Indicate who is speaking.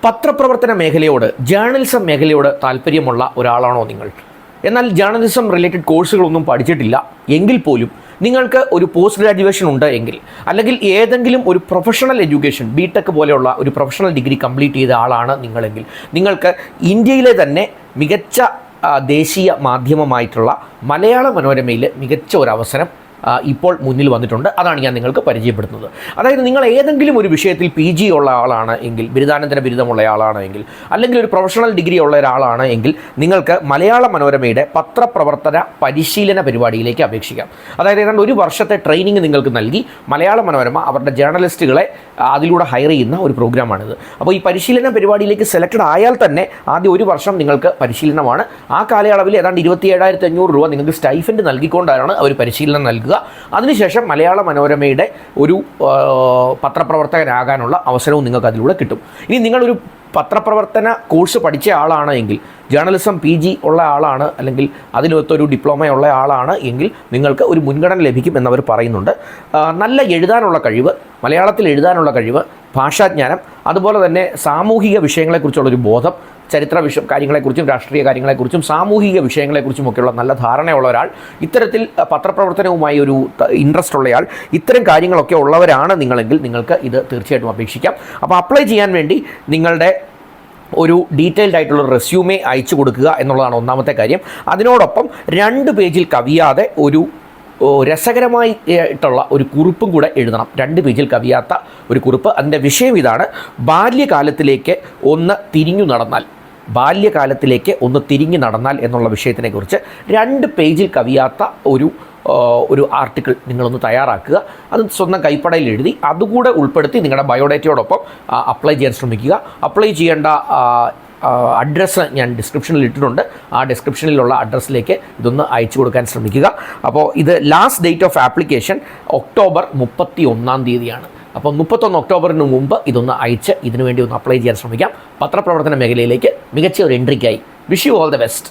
Speaker 1: പത്രപ്രവർത്തന മേഖലയോട്, ജേർണലിസം മേഖലയോട് താല്പര്യമുള്ള ഒരാളാണോ നിങ്ങൾ? എന്നാൽ ജേർണലിസം റിലേറ്റഡ് കോഴ്സുകളൊന്നും പഠിച്ചിട്ടില്ല എങ്കിൽ പോലും നിങ്ങൾക്ക് ഒരു പോസ്റ്റ് ഗ്രാജുവേഷൻ ഉണ്ട് എങ്കിൽ, അല്ലെങ്കിൽ ഏതെങ്കിലും ഒരു പ്രൊഫഷണൽ എഡ്യൂക്കേഷൻ ബിടെക് പോലെയുള്ള ഒരു പ്രൊഫഷണൽ ഡിഗ്രി കംപ്ലീറ്റ് ചെയ്ത ആളാണ് നിങ്ങളെങ്കിൽ, നിങ്ങൾക്ക് ഇന്ത്യയിലെ തന്നെ മികച്ച ദേശീയ മാധ്യമമായിട്ടുള്ള മലയാള മനോരമയിൽ മികച്ച ഒരു അവസരം ഇപ്പോൾ മുന്നിൽ വന്നിട്ടുണ്ട്. അതാണ് ഞാൻ നിങ്ങൾക്ക് പരിചയപ്പെടുത്തുന്നത്. അതായത് നിങ്ങൾ ഏതെങ്കിലും ഒരു വിഷയത്തിൽ PG ഉള്ള ആളാണ് എങ്കിൽ, ബിരുദാനന്തര ബിരുദമുള്ള ആളാണ് എങ്കിൽ, അല്ലെങ്കിൽ ഒരു പ്രൊഫഷണൽ ഡിഗ്രി ഉള്ള ഒരാളാണ് എങ്കിൽ, നിങ്ങൾക്ക് മലയാള മനോരമയുടെ പത്രപ്രവർത്തന പരിശീലന പരിപാടിയിലേക്ക് അപേക്ഷിക്കാം. അതായത് ഏതാണ്ട് ഒരു വർഷത്തെ ട്രെയിനിങ് നിങ്ങൾക്ക് നൽകി മലയാള മനോരമ അവരുടെ ജേർണലിസ്റ്റുകളെ അതിലൂടെ ഹയർ ചെയ്യുന്ന ഒരു പ്രോഗ്രാമാണിത്. അപ്പോൾ ഈ പരിശീലന പരിപാടിയിലേക്ക് സെലക്റ്റഡ് ആയാൽ തന്നെ ആദ്യം ഒരു വർഷം നിങ്ങൾക്ക് പരിശീലനമാണ്. ആ കാലയളവിൽ ഏതാണ്ട് 27,500 രൂപ നിങ്ങൾക്ക് സ്റ്റൈഫൻഡ് നൽകിക്കൊണ്ടാണ് അവർ പരിശീലനം നൽകുക. അതിനുശേഷം മലയാള മനോരമയുടെ ഒരു പത്രപ്രവർത്തകനാകാനുള്ള അവസരവും നിങ്ങൾക്ക് അതിലൂടെ കിട്ടും. ഇനി നിങ്ങളൊരു പത്രപ്രവർത്തന കോഴ്സ് പഠിച്ച ആളാണ് എങ്കിൽ, ജേർണലിസം PG ഉള്ള ആളാണ്, അല്ലെങ്കിൽ അതിനകത്തൊരു ഡിപ്ലോമയുള്ള ആളാണ് എങ്കിൽ നിങ്ങൾക്ക് ഒരു മുൻഗണന ലഭിക്കും എന്നവർ പറയുന്നുണ്ട്. നല്ല എഴുതാനുള്ള കഴിവ്, മലയാളത്തിൽ എഴുതാനുള്ള കഴിവ്, ഭാഷാജ്ഞാനം, അതുപോലെ തന്നെ സാമൂഹിക വിഷയങ്ങളെക്കുറിച്ചുള്ളൊരു ബോധം, ചരിത്ര കാര്യങ്ങളെക്കുറിച്ചും രാഷ്ട്രീയ കാര്യങ്ങളെക്കുറിച്ചും സാമൂഹിക വിഷയങ്ങളെക്കുറിച്ചുമൊക്കെയുള്ള നല്ല ധാരണയുള്ള ഒരാൾ, ഇത്തരത്തിൽ പത്രപ്രവർത്തനവുമായി ഒരു ഇൻട്രസ്റ്റ് ഉള്ളയാൾ, ഇത്തരം കാര്യങ്ങളൊക്കെ ഉള്ളവരാണ് നിങ്ങളെങ്കിൽ നിങ്ങൾക്ക് ഇത് തീർച്ചയായിട്ടും അപേക്ഷിക്കാം. അപ്പോൾ അപ്ലൈ ചെയ്യാൻ വേണ്ടി നിങ്ങളുടെ ഒരു ഡീറ്റെയിൽഡ് ആയിട്ടുള്ള റെസ്യൂമേ അയച്ചു കൊടുക്കുക എന്നുള്ളതാണ് ഒന്നാമത്തെ കാര്യം. അതിനോടൊപ്പം 2 പേജിൽ കവിയാതെ ഒരു രസകരമായിട്ടുള്ള ഒരു കുറിപ്പും കൂടെ എഴുതണം. 2 പേജിൽ കവിയാത്ത ഒരു കുറിപ്പ്. അതിൻ്റെ വിഷയം ഇതാണ്: ബാല്യകാലത്തിലേക്ക് ഒന്ന് തിരിഞ്ഞു നടന്നാൽ എന്നുള്ള വിഷയത്തിനെക്കുറിച്ച് 2 പേജിൽ കവിയാത്ത ഒരു ആർട്ടിക്കിൾ നിങ്ങളൊന്ന് തയ്യാറാക്കുക. അത് സ്വന്തം കൈപ്പടയിൽ എഴുതി അതുകൂടെ ഉൾപ്പെടുത്തി നിങ്ങളുടെ ബയോഡേറ്റയോടൊപ്പം അപ്ലൈ ചെയ്യാൻ ശ്രമിക്കുക. അപ്ലൈ ചെയ്യേണ്ട അഡ്രസ്സ് ഞാൻ ഡിസ്ക്രിപ്ഷനിൽ ഇട്ടിട്ടുണ്ട്. ആ ഡിസ്ക്രിപ്ഷനിലുള്ള അഡ്രസ്സിലേക്ക് ഇതൊന്ന് അയച്ചു കൊടുക്കാൻ ശ്രമിക്കുക. അപ്പോൾ ഇത് last date of application October 31 അപ്പോൾ 31 ഒക്ടോബറിന് മുമ്പ് ഇതൊന്ന് അയച്ച് ഇതിനുവേണ്ടി ഒന്ന് അപ്ലൈ ചെയ്യാൻ ശ്രമിക്കാം. പത്രപ്രവർത്തന മേഖലയിലേക്ക് മികച്ച ഒരു എൻട്രിക്കായി. Wish you all the best.